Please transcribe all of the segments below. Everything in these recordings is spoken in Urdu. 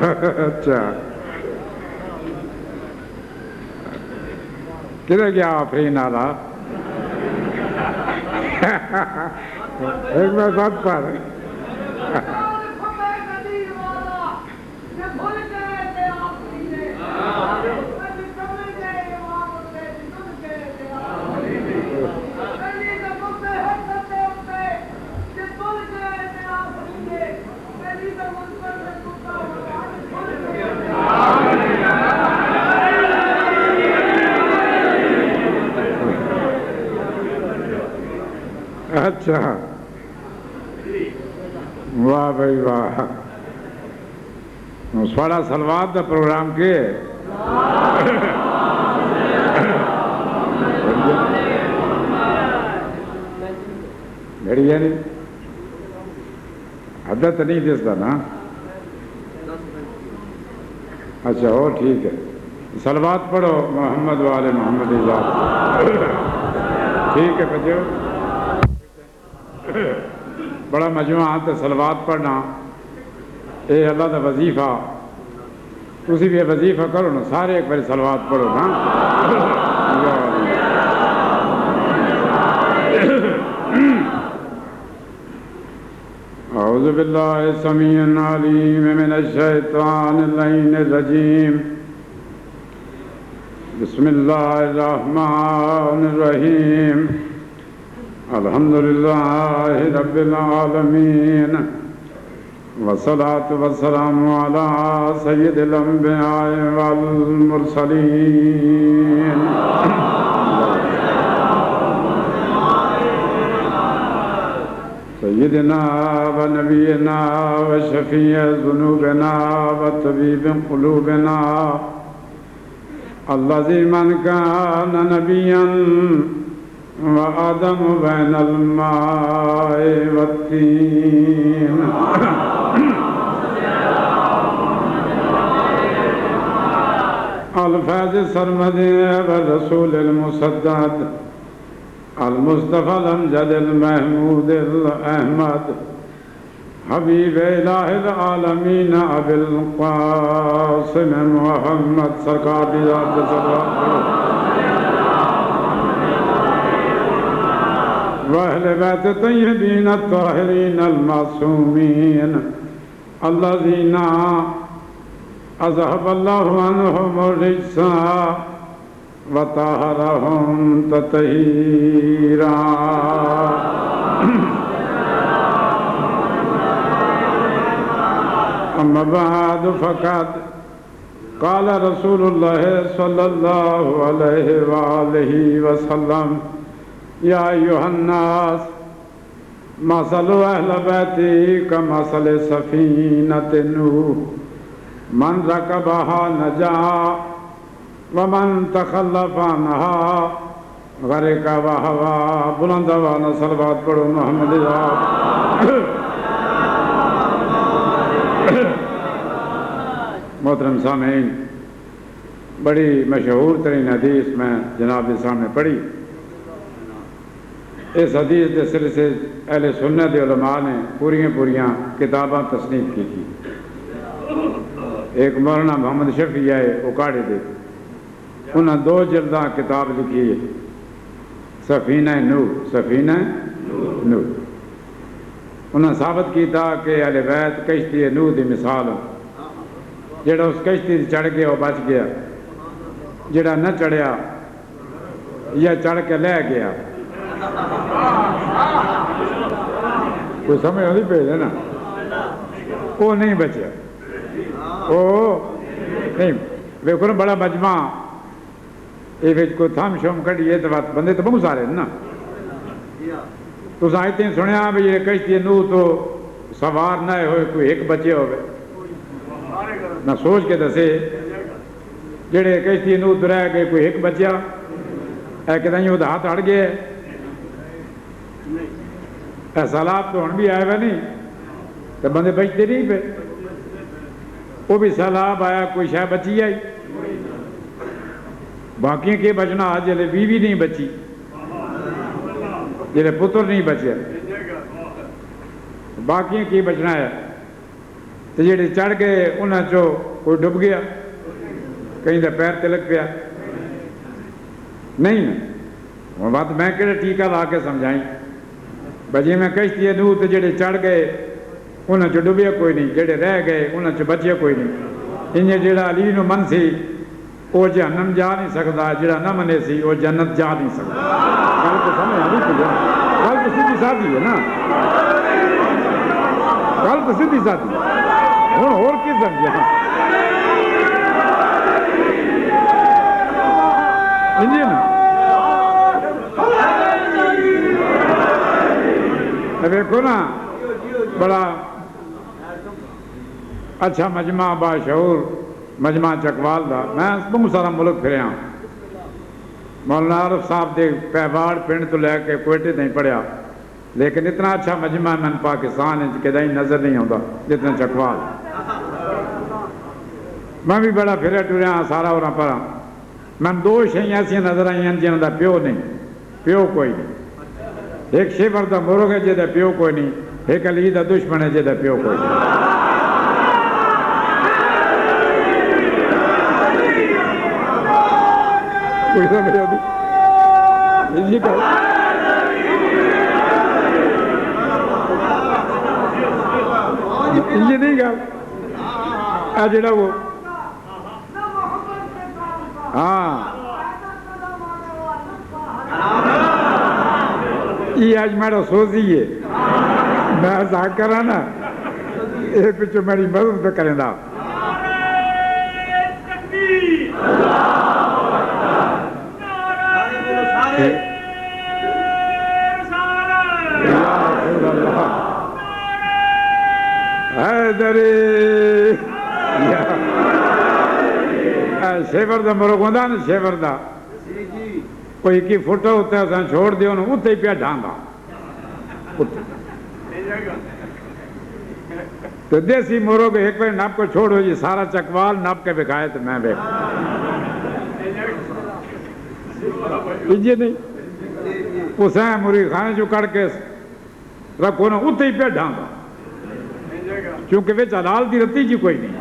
اچھا کدھر گیا آفرین آلہ ایک میں ساتھ پر اچھا واہ بھائی واہ سوڑا سلوات دا پروگرام کے گھڑی ہے نہیں حدت نہیں دستا نا اچھا ہو ٹھیک ہے سلوات پڑھو محمد والے محمد ٹھیک ہے بچو بڑا مجموعہ تے سلوات پڑھنا اے اللہ دا وظیفہ تسی بھی وظیفہ کرو نا سارے ایک بار سلوات پڑھو نا اعوذ باللہ السمیع العلیم من الشیطان اللعین الرجیم بسم اللہ الرحمن الرحیم الحمدللہ رب العالمین والصلاة والسلام علی سید الانبیاء والمرسلین سیدنا و نبینا و شفیع ذنوبنا و طبیب قلوبنا الذی من کان نبیا وآدم بین الماء والتین الفیض سرمد والرسول المسدد المصطفى الامجد المحمود الاحمد حبیب الہ العالمین ابی القاسم محمد سرکار دی ذات صلی اللہ وأهل بيت الطيبين الطاهرين المعصومين الذين أذهب الله عنهم الرجس وطهرهم تطهيرا أما بعد فقد قال رسول الله صلى الله عليه وآله وسلم یا ایھا الناس مثل اہل بیتی کمثل سفینۃ نوح من رکبها نجا ومن تخلف عنها غرق وہوا بلند آواز صلوات پڑھو محمد محترم سامعین بڑی مشہور ترین حدیث میں جناب کے سامنے پڑھی اس حدیث کے سلسلے سے اہل سنت علماء نے پوریاں کتاباں تصنیف کی تھی ایک مولانا محمد شفیع ہے اکاڑے دے انہوں نے 2 جلداں کتاب لکھی ہے سفینہ نوح انہوں نے ثابت کیتا کہ اہل بیت کشتی نوح دی مثال جڑا اس کشتی چڑھ گیا وہ بچ گیا جڑا نہ چڑھیا یا چڑھ کے لے گیا کوئی سمجھ نہیں پہ ہے نا وہ نہیں بچیا وہ نہیں ویکھو نا بڑا مجمع یہ کوئی تھم شم کھڑی ہے تو بندے تو بہت سارے نا تو آیتیں سنیا بھی یہ کشتی نوح تو سوار نہ ہوئے کوئی ایک بچے ہوئے نہ سوچ کے دسے جڑے کشتی نوح تو رہ گئے کوئی ایک بچیا ایک دن وہ ہاتھ اڑ گئے سیلاب تو ہن بھی آئے ہوئے نہیں تو بندے بچتے نہیں پہ وہ بھی سیلاب آیا کوئی شاہ بچی آئی باقی کے بچنا آج جلے بیوی نہیں بچی جلے پتر نہیں بچے باقی کی بچنا ہے تو جڑے چڑھ گئے انہاں چو کوئی ڈب گیا، کہیں دا پیر تلک پیا نہیں نا، بات میں کہڑے ٹیکہ لا کے سمجھائیں بجے میں کشتی نو تو جڑے چڑھ گئے انہاں چو ڈبیا کوئی نہیں، جڑے رہ گئے انہاں چو بچیا کوئی نہیں۔ انہیں جڑا علی نو من سی وہ جہنم جا نہیں سکتا، جڑا نہ منے سی وہ جنت جا نہیں سکتا۔ گل تو سمجھ آ رہی، گل تو سیدھی سادھی ہے نا، گل تو سیدھی سادھی ہوں اور کی سمجھا نا۔ دیکھو نا بڑا اچھا مجمع باشعور مجمع چکوال دا، میں بہت سارا ملک پھریا، مولانا عارف صاحب دے پیواڑ پنڈ تو لے کے کوئٹے نہیں پڑھیا، لیکن اتنا اچھا مجمع میں پاکستان کدیں نظر نہیں آتا جتنا چکوال۔ میں بھی بڑا پھریا ٹریا سارا اور پڑھا، میں دو شہیاں ایسی نظر آئی جنہوں دا پیو نہیں، پیو کوئی نہیں۔ ایک شیور دا مرغ ہے جہاں پیو کوئی نہیں، ایک علی دا دشمن ہے جہاں پیو کوئی نہیں۔ کوئی سمجھ آتی یہ نہیں گل آ جڑا وہ ہاں یہ آج میرا سوزی ہے، میں ایسا کرا نا یہ پچھو میری مدد پہ کریں دا۔ حیدری شیور دا مرغ ہوندہ نا، شیور دا کوئی کی فوٹو ہوتا ہے اساں چھوڑ دیو نا اتھے ہی پیا ڈھانگا تو دیسی مرغ ایک بار ناپ کو چھوڑو جی سارا چکوال ناپ کے بکھائے تو میں بیک یہ نہیں اسیں مرغی خانے جو کڑ کے رکھو نا اتھے ہی پیا ڈھانگا، چونکہ وہ حلال دی رتی جی کوئی نہیں۔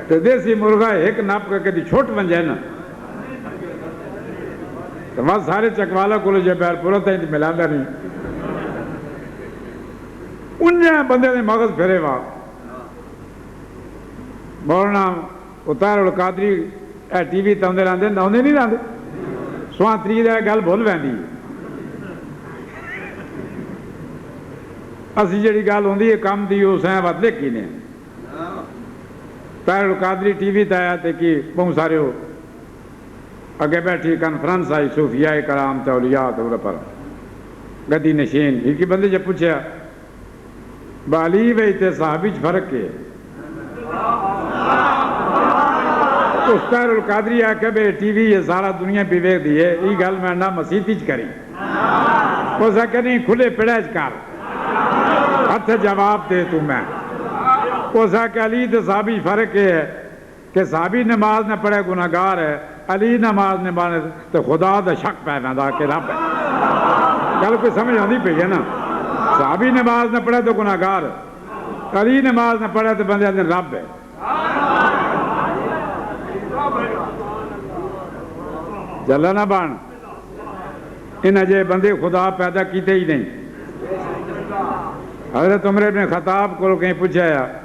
تو دیسی مرغا ایک ناپ کر کے چھوٹ بن جائے نا تو وہاں سارے چکوالا کو جو بیر پورا تھا ملا نہیں، انہیں بندے نے مغز پھرے وا مولانا اتار القادری ٹی وی تاندے لاندے ناؤندے نہیں لاندے سواں تری دا گل بھول ویندی اسی جڑی گل ہوندی ہے کم دی اس ہیں بات لکھی نے پیر القادری ٹی وی تایا تے کی بہت سارے ہو اگے بیٹھی کانفرنس آئی صوفیاء کرام تے اولیاء تے پر گدی نشین ایک ہی بندے جب پوچھا بالی وی تے صحابی فرق ہے اس پیر القادری آکے بے ٹی وی یہ سارا دنیا پہ ویک دی ہے یہ گل میں نہ مسیحی چ کری اس کہ نہیں کھلے پڑے چ کر ہاتھ جواب دے تو میں اس کہ علی تے صحابی فرق ہے کہ صحابی نماز نہ پڑھے گناہگار ہے، علی نماز نہ پڑھے تو خدا دا شک پہ ویندا کہ رب ہے۔ گل کوئی سمجھ آندی پئی ہے نا، صحابی نماز نہ پڑھے تو گناہگار، علی نماز نہ پڑھے تو بندے اندر رب ہے۔ جلا نہ بان انہیں جے بندے خدا پیدا کیتے ہی نہیں۔ حضرت عمر بن خطاب کو کہیں پوچھا ہے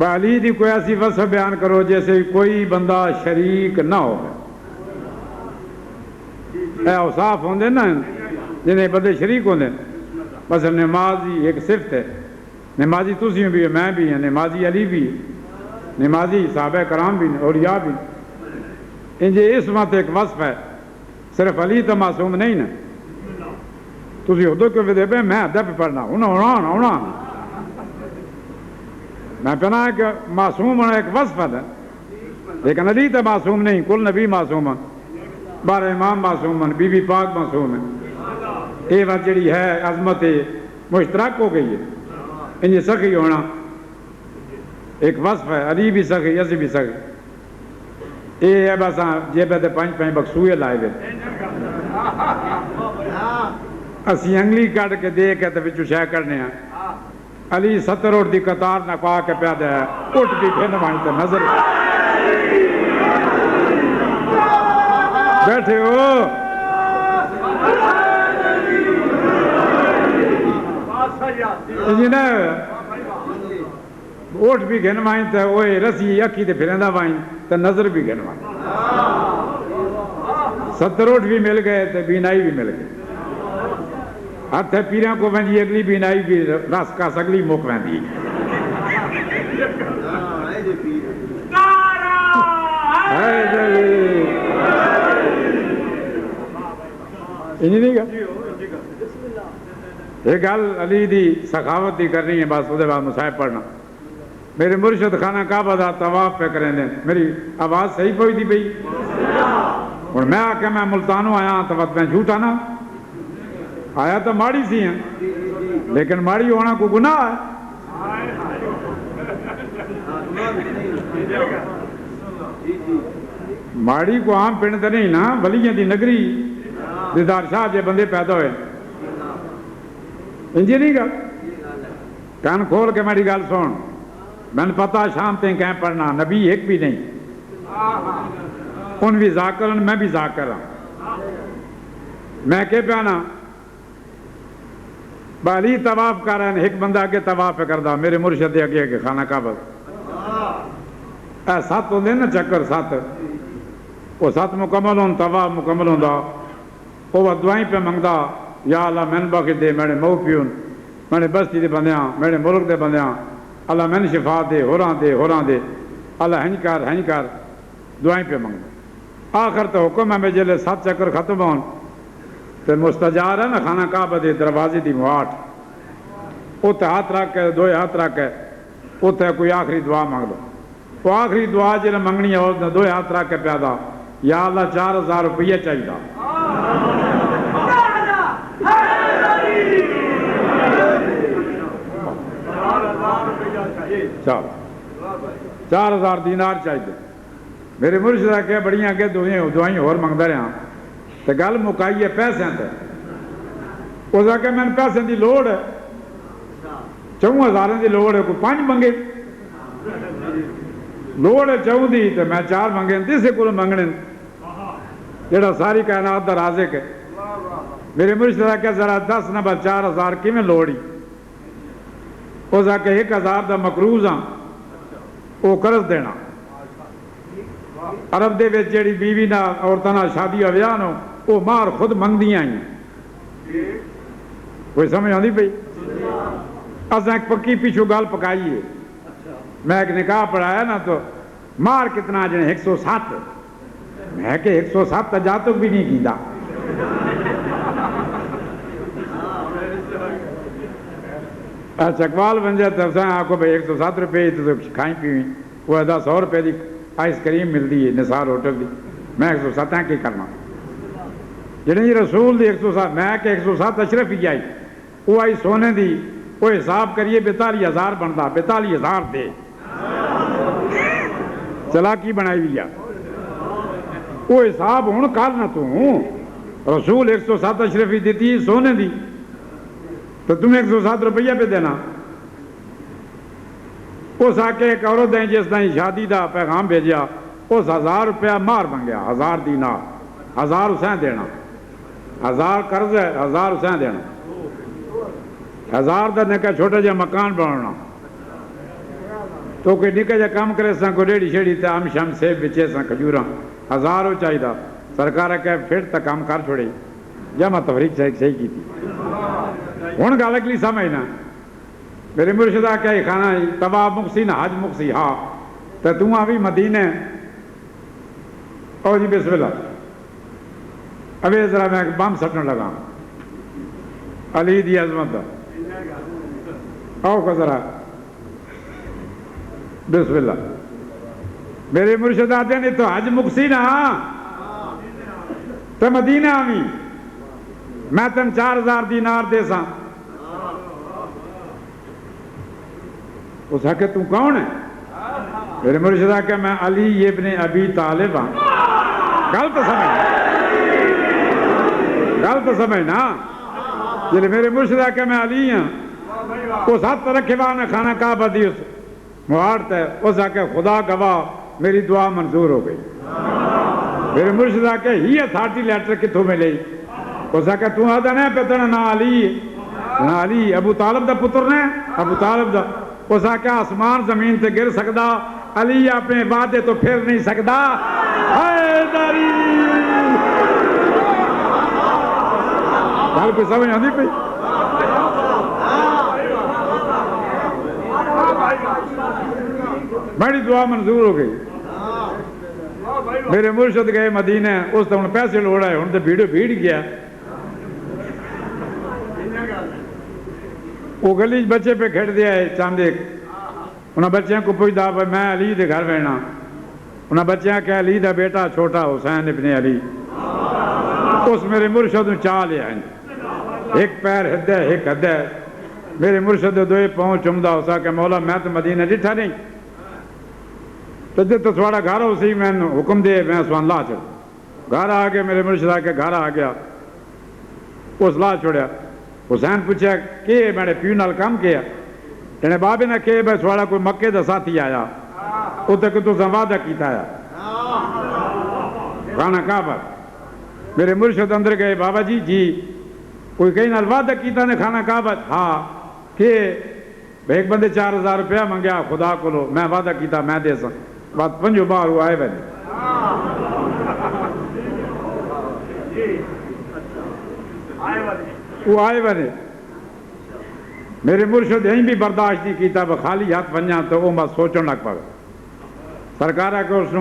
علی دی کوئی ایسی وصف بیان کرو جیسے کوئی بندہ شریک نہ ہو، اے اوصاف ہوندے نا جنہیں بندے شریک ہوندے، مثلا نمازی ایک صفت ہے، نمازی تسی بھی ہے میں بھی ہیں، نمازی علی بھی ہے، نمازی صحابہ کرام بھی ہیں، اولیاء بھی ہیں، انجھے اس وقت ایک وصف ہے، صرف علی تو معصوم نہیں نا، تسی ادھو کیوں دے پہ میں ادھا پہ پڑھنا ہونا میں پہنا ہے کہ معصوم ہونا ایک وصف ہے لیکن علی تو معصوم نہیں، کل نبی معصوم ہے، بارہ امام معصوم ہیں، بی بی پاک معصوم ہیں، یہ بات جڑی ہے عظمت مشترک ہو گئی ہے، انجھے سخی ہونا ایک وصف ہے، علی بھی سکے یسی بھی سکے، یہ ہے بس جیبے تے 5 بکسوئے لائے ہوئے، اسی انگلی کٹ کے دے کے تے وچوں شے کرنے ہیں۔ علی 70 اٹھ دی قطار نہ پا کے پیا دے اٹھ بھی پھر نمائیں تے نظر بیٹھے ہو جی نا اوٹ بھی گھن وائیں تے اوئے رسی اکھی تے پھرندہ وائیں تے نظر بھی گھن وائیں، 70 اوٹ بھی مل گئے تے بینائی بھی مل گئے، ہاتھ پیریاں کو ونجی اگلی بینائی بھی رس کا سگلی موک ویندی انہی نہیں گا ایک گل علی دی سخاوت دی کرنی ہے، بس وہ بعد مصاحب پڑھنا۔ میرے مرشد خانہ کعبہ دا طواف پہ کریں دیں، میری آواز صحیح پوئی دی پئی، اور میں آکے میں ملتانوں آیا تو وقت میں جھوٹا نا آیا تو ماڑی سی ہیں، لیکن ماڑی ہونا کو گناہ ہے۔ ماڑی کو عام پنڈ تے نہیں نا، ولیاں دی نگری دیدار شاہ جے بندے پیدا ہوئے، انجی نہیں گا کان کھول کے میری گل سن، میں نے پتا شام تین کہیں پڑھنا، نبی ایک بھی نہیں، ان بھی ذاکرن میں بھی ذاکر ہوں، میں کہ پیانا بالی طواف کر رہے ہیں، ایک بندہ آگے طواف کردہ میرے مرشد دے آگے خانہ کعبہ اے 7 ہوندے نا چکر 7 وہ 7 مکمل ہوں، طواف مکمل ہوں دا وہ دعائیں پہ منگدا، یا اللہ میں بخش دے میرے مو پیون، میرے بستی دے بندیاں، میرے ملک دے بندیاں، اللہ میں شفا دے، ہوراں دے، اللہ ہنج کر دعائیں پہ منگدا۔ آخر تو حکم ہے میں جلے 7 چکر ختم ہون تو مستجار ہے نا خانہ کعبہ دے دروازے دی مواٹ، اتنے ہاتھ رکھ کے 2 ہاتھ رکھ کے اتنے کوئی آخری دعا مانگ لو، وہ آخری دعا جلے منگنی ہے 2 ہاتھ رکھ کے پیادا، یا اللہ 4000 روپیہ چاہیے دا، چل 4000 دینار چاہیے۔ میرے مرشد کے بڑیاں کے دعائیں اور منگتا رہا تو گل مکائی ہے پیسے تے، اس آگے میں پیسے دی لوڑ ہے، 4000 دی لوڑ ہے، کوئی 5 منگے لوڑ ہے 4 دی تو میں 4 منگے تیسے کو منگنے جڑا ساری کائنات دا رازق ہے۔ میرے مرشد کے ذرا 10 نمبر 4000 کی میں لوڑی، اس آگے 1000 دا مقروض ہاں وہ قرض دینا، عرب دے وچ جیڑی بیوی نہ عورتاں نال شادی ہویا نو وہ مار خود منگدیاں ہیں، کوئی سمجھ آندی پئی؟ اساں ایک پکی پیچھو گل پکائی ہے، میں ایک نکاح پڑھایا نا تو مار کتنا جنے 107، میں کہ 107 جا تک بھی نہیں کیتا، چکوال بن جائے تو اساں آکو بھئی 107 روپے تو کھائیں پیویں، وہ 100 روپے دی آئس کریم ملتی ہے نثار ہوٹل دی، میں 107 کی کرنا جنہیں رسول دی 107، میں کہ 107 اشرف ہی آئی، وہ آئی سونے دی، وہ حساب کریے 42,000 بنتا، 42,000 دے چلاکی بنائی ہوئی ہے، وہ حساب ہون کر نہ تو رسول 107 اشرف ہی دیتی سونے دی تو تمہیں 107 روپیہ پہ دینا۔ اس آکے ایک عورت ہیں جس نے شادی دا پیغام بھیجیا، اس 1000 روپیہ مار منگیا، 1000 دینار، 1000 اسیں دینا، 1000 قرض ہے، 1000 اسیں دینا، 1000 دا نکا چھوٹا جا مکان بنانا، تو کوئی نکا جا کام کرے ساں کو ڈیڑی شیڑی تے آم شام سیب بچے ساں کھجوراں، 1000 ہو چاہی دا، سرکارہ کہے پھر تا کام کر چھوڑے، جمع تفریق صحیح کی تھی۔ ہون گا لگلی سمجھنا میرے مرشدہ کہے خانہ طواف مقصی نہ حج مقصی، ہاں تو تم آوی مدینہ او جی بسم اللہ، ابھی ذرا میں بم سٹنے لگا علی دی عظمت دا، او کو ذرا بسم اللہ، میرے مرشد آتے ہیں تو حج مقصی نہ تو مدینہ آوی، میں تم 4000 دینار دے ساں، اس کہ تم کون ہے؟ میرے مرشد کہ میں علی ابن ابی طالب ہاں. غلط سمجھنا. جی میرے مرشد کہ میں علی ہاں. اس ہاتھ رکھے نے کھانا کعبہ دی اس موارت ہے. اس آکے خدا گواہ میری دعا منظور ہو گئی. میرے مرشد کہ ہی اتھارٹی لیٹر کتوں میں لئی. اس آکے تو آدھا نہیں پتنا نہ علی نہ علی ابو طالب دا پتر نے ابو طالب دا. اس آکے آسمان زمین تے گر سکدا علی اپنے وعدے تو پھر نہیں سکدا. حیدری گل کوئی سمجھ آتی پئی. بڑی دعا منظور ہو گئی. میرے مرشد گئے مدینہ. اس تو ہوں پیسے لوڑ آئے ہوں تو بھیڑ گیا. وہ گلی بچے پہ کھڑ دیا ہے چاندے. انہاں بچیاں کو پوچھتا میں علی دے گھر رہنا. انہاں بچیاں کہ علی دا بیٹا چھوٹا حسین ابن علی. اس میرے مرشد نے چاہ لیا ایک پیر ہدے ایک ہدے. میرے مرشد دوئے پاؤں چمدا ہو سا کہ مولا میں تو مدینہ ڈٹھا نہیں تو جب تو تھوڑا گھر ہو سی میں حکم دے میں سوان لا چھوڑ. گھر آ کے میرے مرشد آ کے گھر آ گیا. اس لا چھوڑیا. حسین پوچھا کہ میرے پیو نال کام کیا. کہنے بابے نے کہ بھائی تھوڑا کوئی مکے دا ساتھی آیا اتنے کہ تو وعدہ کیتا ہے کھانا کعبہ. میرے مرشد اندر گئے بابا جی کوئی کہیں نال وعدہ کیتا نے کھانا کعبہ. ہاں کہ ایک بندے 4000 روپیہ منگیا خدا کو لو میں وعدہ کیتا میں دے سا. بات 5 بار وہ آئے بنے. وہ آئے بنے. میرے مرشد یہیں بھی برداشت نہیں کیتا خالی ہاتھ بنیا تو وہ بس سوچن لگ پا. سرکار کو اس نے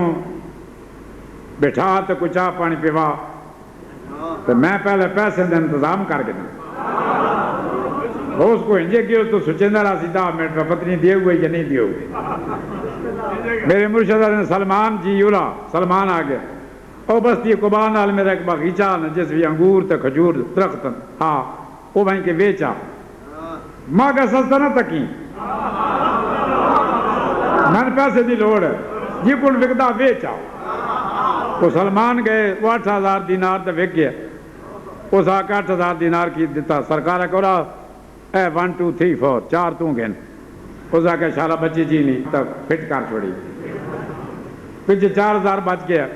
بٹھا تو کچھ چاہ پانی پیوا تو میں پہلے پیسے دے انتظام کر کے اس کو انجے کیوں تو سچندہ رہا سیدھا میرے پتنی دیے ہوئے یا نہیں دیے ہوئے. میرے مرشد نے سلمان جی اولا سلمان آ گیا. او بستی قبا نال میرا ایک باغیچہ جس بھی انگور تے کھجور درخت ہاں وہ بھائی کے بیچا ماں کا سستا نہ تکی من پیسے دی لوڑ ہے جی کل وکدا بیچا. وہ سلمان گئے وہ 8000 دینار تے وک گیا. اس آ کے 8000 دینار کی دیتا. سرکار کو رہا اے 1 2 3 4 4 تو گئن. اس آ کے شارہ بچی جی نہیں تب فٹ کر چھوڑی. پچھے 4000 بچ گیا.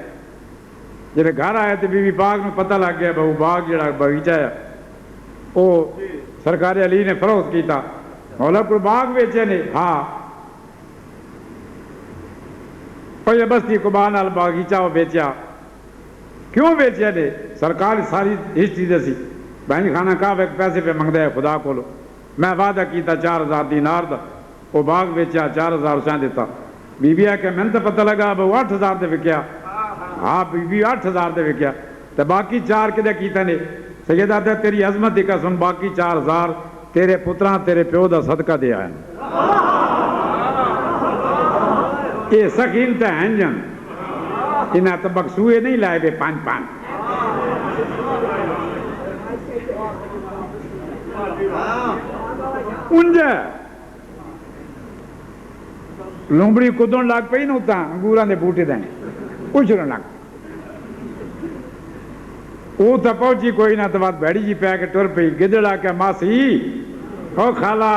جب گھر آئے تو بی بی پاک میں پتہ لگ گیا بہو باغ جڑا باغیچہ ہے وہ سرکار علی نے فروخت کیتا. مولا کوئی باغ بیچے نہیں. ہاں اور یہ بستی قبا نال باغیچہ وہ بیچیا. کیوں بیچیا نے سرکار ساری ہسٹری دے سی. بہن خانہ کعب ایک پیسے پہ منگ دے خدا کو لو میں وعدہ کیتا 4000 دینار دا. وہ باغ بیچیا 4000 حسین دیتا. بی بی کہ میں تو پتہ لگا وہ 8000 دے وکیا. ہاں بی بی 8000 دے وکیا تو باقی 4 کدے کیتا نے. سیدہ تے تیری عظمت دی قسم باقی 4000 تیرے پتراں تیرے پیو دا صدقہ دے آئے. یہ سخین تے ہیں جن انہاں تو بکسوئے نہیں لائے دے 5 انجا لومبڑی کدن لگ پئی نہ ہوتا انگوراں دے بوٹے دیں اچھرن لگ وہ تو پہنچی کوئی نہ تو بات بیڑی جی پہ کے ٹر پئی. گدڑ آ کے ماسی او خالہ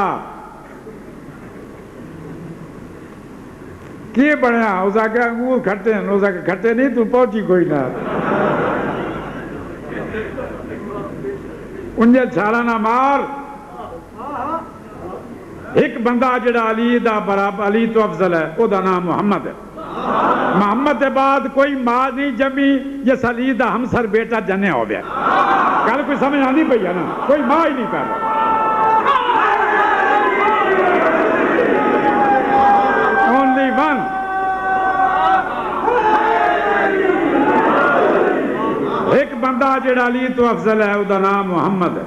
کی بنیا. اس آ کے انگور کھٹے ہیں. اس آ کے کھٹے نہیں تو پہنچی کوئی نہ. انجے چھالا نہ مار. ایک بندہ جڑا علی دا برابر علی تو افضل ہے او دا نام محمد ہے. محمد کے بعد کوئی ماں نہیں جمی جس علی دا ہمسر بیٹا جنے ہو گیا. کل کوئی سمجھ آنی پئی ہے نا کوئی ماں ہی نہیں پیدا. Only one. ایک بندہ جڑا علی تو افضل ہے او دا نام محمد ہے.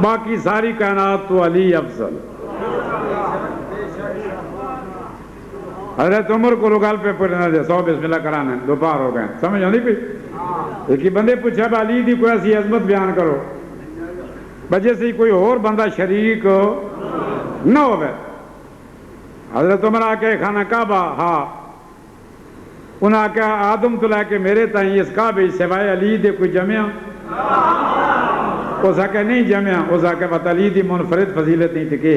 باقی ساری کائنات تو علی افضل. حضرت عمر کو لوگال پہ پڑھنا دے 100 بسم اللہ کرانے دوپہر ہو گئے. سمجھ آنی پئی. ایک ہی بندے پوچھا با علی دی کوئی ایسی عظمت بیان کرو وجہ سے کوئی اور بندہ شریک نہ ہو گئے. حضرت عمر آکے خانہ کعبہ ہاں انہاں آکیا آدم تو لے کے میرے تائیں اس کعبے سوائے علی دے کوئی جمعہ اس آکے نہیں جمعہ اس آکے بات علی دی منفرد فضیلت نہیں تھے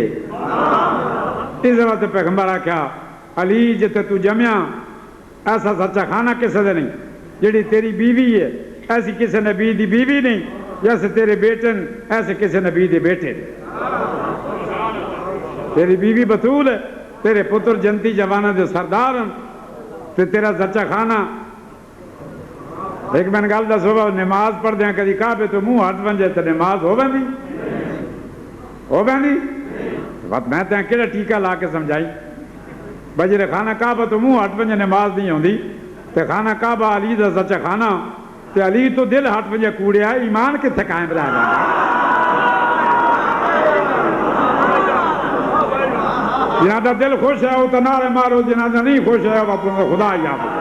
اس وقت پیغمبر آکیا علی جتے تو جمعہ ایسا سچا کھانا کسے دے نہیں جڑی تیری بیوی ہے ایسی کسی نبی دی بیوی نہیں جیسے تیرے بیٹن ایسے کسی نبی دی بیٹے تیری بیوی بطول ہے تیرے پتر جنتی جوانہ دے سردار تے تیرا سچا کھانا ایک میں نے گل دا صبح نماز پڑھ دیا کدی کعبے تو منہ ہٹ بن جائے تو نماز ہو بندی بات میں تیاں کیڑا ٹیکہ لا کے سمجھائی بجرے خانہ کعبہ تو منہ ہٹ بن جائے نماز نہیں ہوندی تے خانہ کعبہ علی دا سچا کھانا تے علی تو دل ہٹ بن جائے کوڑے آئے ایمان کتھے قائم رہ گا جنہاں دا دل خوش ہے وہ تو نعرے مارو جنہاں دا نہیں خوش ہے وہ تو خدا یاد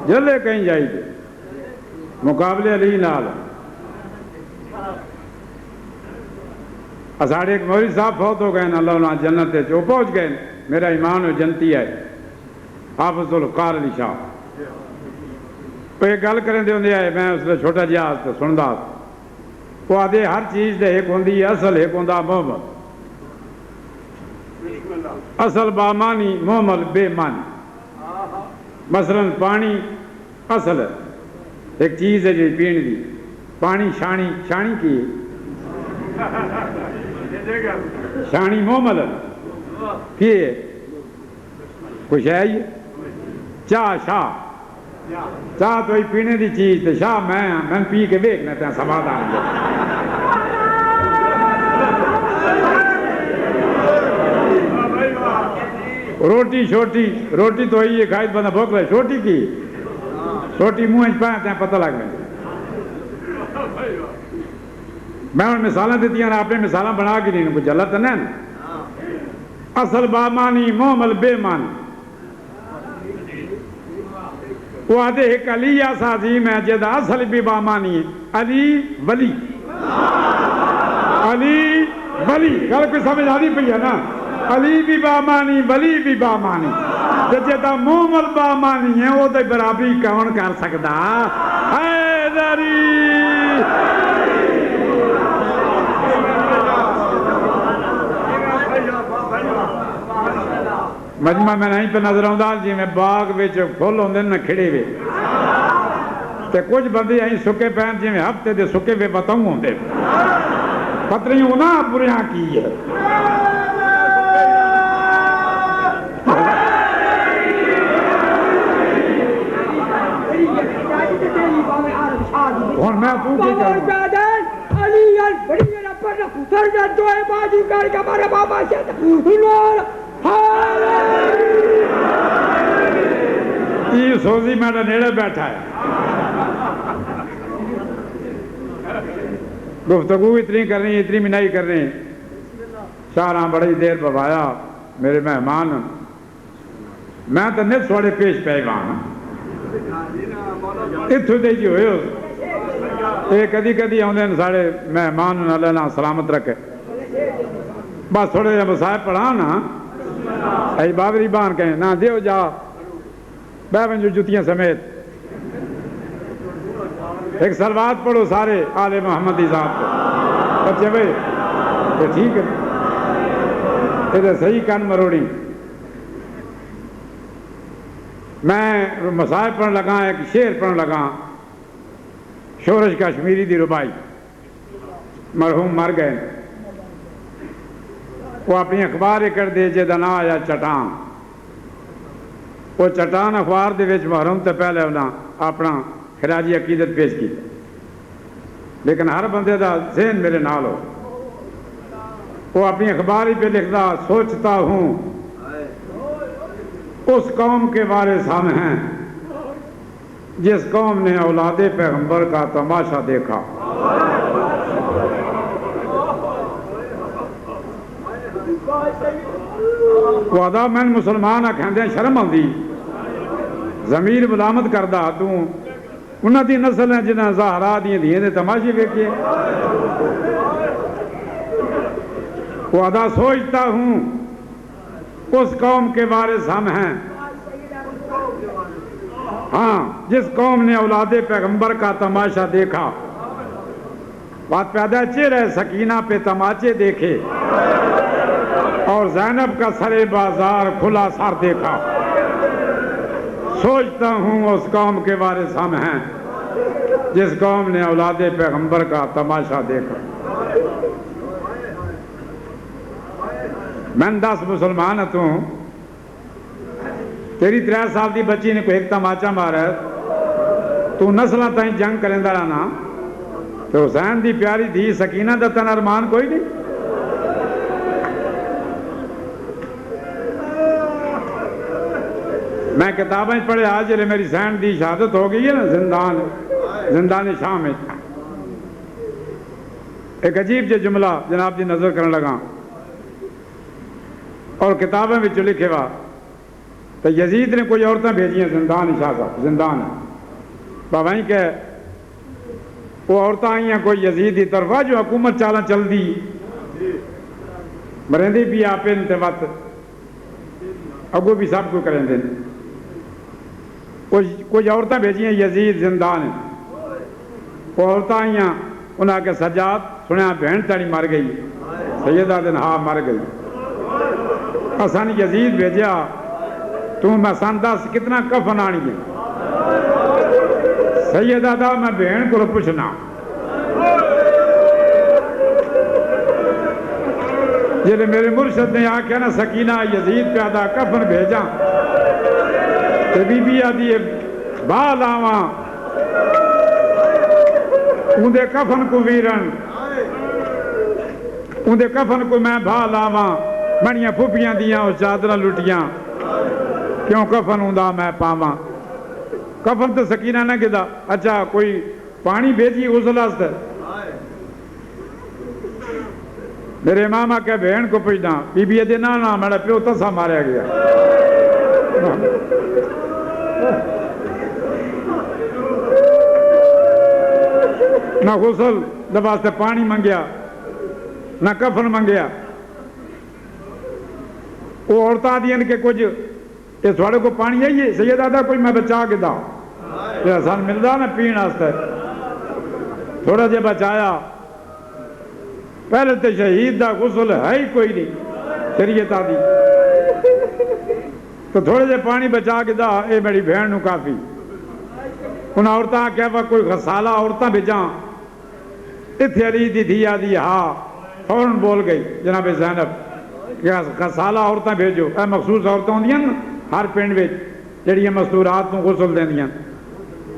جلے کہیں جائی دے مقابلے علی نال اساڑے ایک مولوی صاحب فوت ہو گئے اللہ انہاں جنت جو پہنچ گئے میرا ایمان و جنتی ہے حافظ القار علی شاہ وہ ایک گل کریں دے ہوندے آئے میں اس لئے چھوٹا جہاز تو سندا وہ آدھے ہر چیز دے ایک ہوندی اصل ایک ہوندہ محمد اصل بامانی محمل بے مانی مثلا پانی اصل ہے ایک چیز ہے جو پین دی پانی شانی شانی کی شانی محمل ہے کی ہے کچھ ہے یہ چاہ شاہ چاہ تو ہی پینے دی چیز تے شاہ میں پی کے بیکنا تیاں سواد آنے روٹی شوٹی روٹی تو ہی یہ کھائی بندہ بھوک رہے شوٹی کی شوٹی منہ اچھ پائیں تیاں پتہ لگ گئے میں ان مثالیں دیتی ہیں آپ نے مثالیں بنا کے نہیں کچھ اللہ تو نہیں اصل بامانی محمل بے مانی وہ آدھے ایک علی ایسا عظیم ہے جدہ اصل بھی بامانی ہے علی ولی گل کوئی سمجھ آدھی پہی ہے نا علی بھی بامانی ولی بھی بامانی جدہ محمل بامانی ہے وہ دے برابری کون کر سکتا حیدری مجمع میں نہیں پہ نظر آؤں جی میں باغ بچ پھول ہوندے نہ کھڑے وے تے کچھ بندے آئیں سکے پہن جی میں ہفتے دے سکے وے بتاؤں ہوندے پتری ہونا بریاں کی ہے اور میں تو کی کروں یہ سوزی میرے نیڑے بیٹھا ہے گفتگو اتنی کر رہی اتنی منائی کر رہی شاہراں بڑی دیر ببایا میرے مہمان میں تو نت سوڑے پیش پیوان اتھو دے جی ہوئے ایک کدی آنے ساڑے مہمان اللہ سلامت رکھے بس تھوڑے جب صاحب پڑھا نا ای بابری بان کہیں نا دیو جا بیون جو جتیاں سمیت ایک سلوات پڑھو سارے آل محمدی صاحب کو بچے بھئی تو ٹھیک ہے ادھر صحیح کن مروڑی میں مسائب پڑھنے لگا ایک شعر پڑھنے لگا شورش کشمیری دی ربائی مرحوم مر گئے وہ اپنی اخبار کر دے جے نا آیا چٹان وہ چٹان اخبار دے وچ محرم تے پہلے انہاں اپنا خراجی عقیدت پیش کی لیکن ہر بندے دا ذہن میرے نال ہو وہ اپنی اخبار ہی پہ لکھدا سوچتا ہوں اس قوم کے وارث ہم ہیں جس قوم نے اولاد پیغمبر کا تماشا دیکھا وہ آدھا میں مسلمان آکھاندے شرم آندی ضمیر ملامت کردہ تو انہاں دی نسل ہیں جنہاں زہرا دیئے دیئے دے تماشے ویکھے وہ آدھا سوچتا ہوں اس قوم کے وارث ہم ہیں ہاں جس قوم نے اولاد پیغمبر کا تماشا دیکھا بات پیدا چہرہ سکینہ پہ تماچے دیکھے اور زینب کا سر بازار کھلا سر دیکھا سوچتا ہوں اس قوم کے وارث ہم ہیں جس قوم نے اولاد پیغمبر کا تماشا دیکھا میں 10 مسلمان ہوں تیری 3 سال دی بچی نے کوئی ایک تماچا مارا ہے تو نسلہ تائیں جنگ کریں دا رہنا تو حسین دی پیاری دھی سکینہ دا تن ارمان کوئی نہیں میں کتابیں پڑھے آج جلے میری حسین دی شہادت ہو گئی ہے نا زندان شام میں ایک عجیب جو جملہ جناب دی نظر کرنے لگا اور کتابیں بھی جو لکھے وا تو یزید نے کوئی عورتیں بھیجی ہیں زندان شاہ صاحب زندان بابائیں کہ وہ عورتیں آئی ہیں کوئی یزید ہی طرفہ جو حکومت چالا چل دی مرندی بھی آپ انتے وقت اگو بھی سب کو کریں دیں کوئی عورتیں بھیجی ہیں یزید زندان ہیں وہ عورتیں آئی ہیں انہاں کے سجاد سنیا بہن تاڑی مر گئی سیدہ دن ہاں مر گئی اسان یزید بھیجیا تو میں سان 10 کتنا کفن آنی ہے سیدہ دا میں بہن کو پوچھنا جلے میرے مرشد نے آکھیا نا سکینہ یزید پہ آدھا کفن بھیجا تو بی بی آدھی بال آواں اندے کفن کو ویرن اندے کفن کو میں بال آواں بڑیاں پھوپیاں دیاں اور چادرہ لٹیاں کیوں کفن ہوندا میں پاواں کفن تو سکینہ نہ گدا اچھا کوئی پانی بھیجی غسل واسطے میرے امام کے بہن کو پوچھنا بی بی دے نا میرا پیو تسا ماریا گیا نہ غسل دے واسطے پانی منگیا نہ کفن منگیا وہ عورتیں دین کے کچھ یہ تھوڑے کو پانی ہے سید آدھا کوئی میں بچا کے دا یہ آسان ملتا نا پین آستا ہے تھوڑا جے بچایا پہلے تو شہید دا غسل ہے ہی کوئی نہیں شریعت آدھی تو تھوڑے جے پانی بچا کے دا اے میری بہن نو کافی ان عورتیں کہا کوئی غسالہ عورتیں بھیجاں اتھے علی دی تھی آدھی ہاں فوراں بول گئی جناب زینب کہ غسالہ عورتیں بھیجو اے مخصوص عورتیں ہوں دیاں ہر پنڈ وچ جڑیاں مستورات کو غسل دین دیاں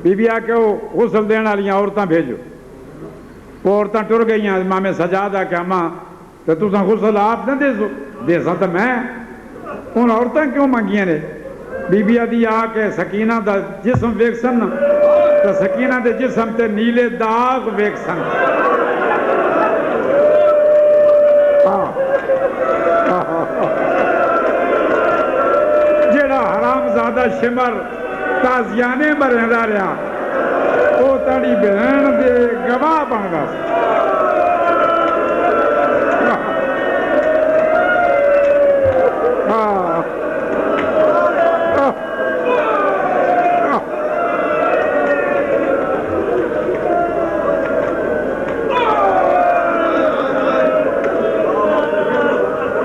بی بی آ کے وہ غسل دین والیاں عورتیں بھیجو وہ عورتیں ٹر گئی ہیں امام سجاد آ کے اماں تو تساں غسل آپ نہ دے سا تو میں ان عورتیں کیوں منگیاں نے بی بی آدھی آ کے سکینہ دا جسم ویکھ سن تو سکینہ دے جسم تے نیلے داغ ویکھ سن جیڑا حرام زادہ شمر تازیانے مرہندا رہا وہ تاڑی بہن دے گواہ بن گا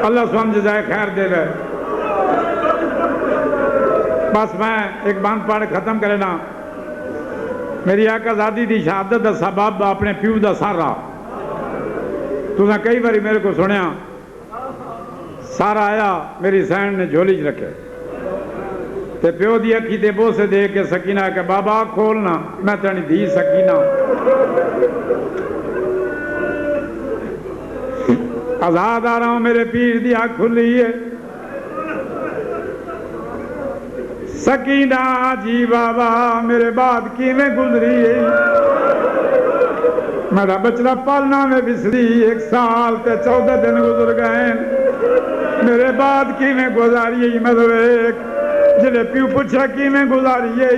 اللہ سبحانہ جزائے خیر دے رہے بس میں ایک بات پڑھ ختم کرنا میری آقا زادی دی شہادت دا سبب اپنے پیو دا سارا تو نے کئی باری میرے کو سنیا سارا آیا میری سین نے جھولی چ رکھے تے پیو دی اکھی دے بو سے دے کے سکینہ کہ بابا کھولنا میں تانی دھی سکینہ آزاد آ رہا ہوں میرے پیر دی آنکھ کھلی ہے سکینہ جی بابا میرے بعد کی میں گزری ہے میرا بچڑا پالنا میں بسری 1 سال تے 14 دن گزر گئے میرے بعد کی میں گزاری ہے مطلب ایک جلے پیو پوچھا کی میں گزاری ہے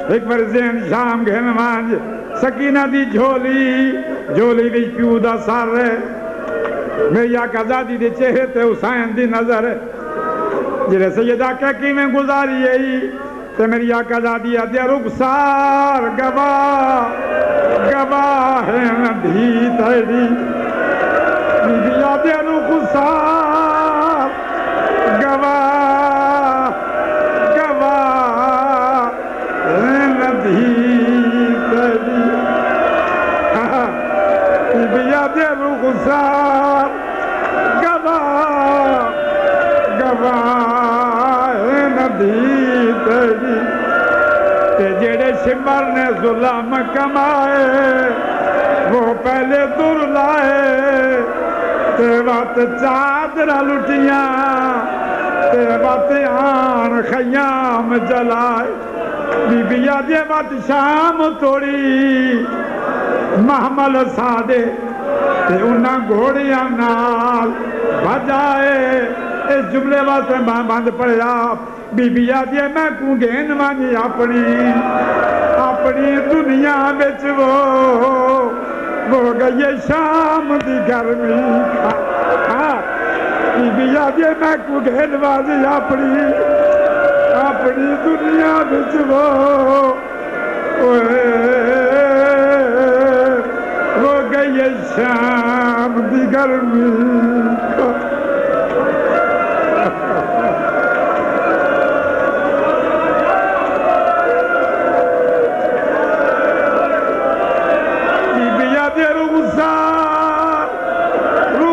ایک بار ذہن شام گھن مانج سکینہ دی جھولی بھی پیو دا سار رہے میری آقا زادی دے چہرے تے حسین دی نظر جلے سیدہ کہ کی میں گزاری ہے تے میری آقا زادی دیا رخسار گواہ ہے ندھی تیری بیا دے رخسار گواہ ہے ندھی تیری بیا دے رخسار گواہ ہے ندھی تیری تے جڑے شمر نے ظلم کمائے وہ پہلے در لائے تے وقت چادر لٹیاں تے وقت آن خیام جلائے بی بیا دے وقت شام توڑی محمل سادے تے انہاں گھوڑیاں نال بجائے اس جملے واسطے بند پڑیا بی بیا دے میں کو گین مانی اپنی دنیا بچ وہ گئی شام دی گرمی بی بیا دے میں کو گین مانی اپنی دنیا بچ وہ گئی شام دی گرمی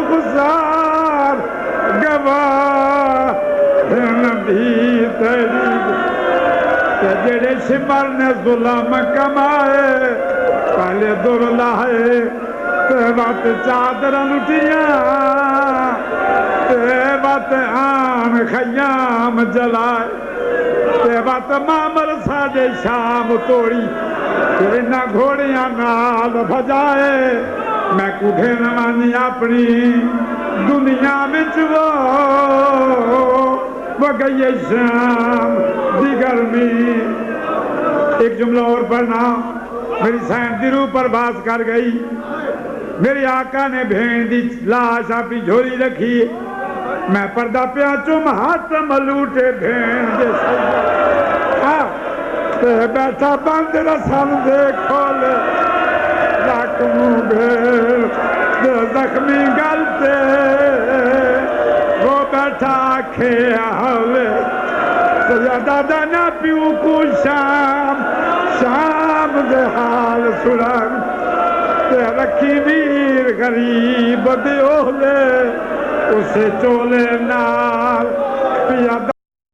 رخسار گواہ نبی تیری کہ جڑے شمر نے ظلم کمائے پہلے در لائے تے وقت چادر لٹیاں تے وقت آن خیام جلائے تے وقت مامر ساڑے شام توڑی انہاں گھوڑیاں نال بھجائے میں کو گھن مانی اپنی دنیا وچ وہ گئی شام دی گرمی ایک جملہ اور پڑھنا میری سائن دی روح پر باز کر گئی میری آقا نے بھین دی لاش اپنی جھولی رکھی میں پردہ پیا چم ہاتھ ملوٹے بھین دے تے بیٹھا بند رسم دے کھولے زخم بھیل دے زخمی گلتے وہ بیٹھا آکھے آولے سیدہ دانا پیو کو شام دے حال سڑن تے رکھی ویر غریب دے اولے اسے چولے نال پیا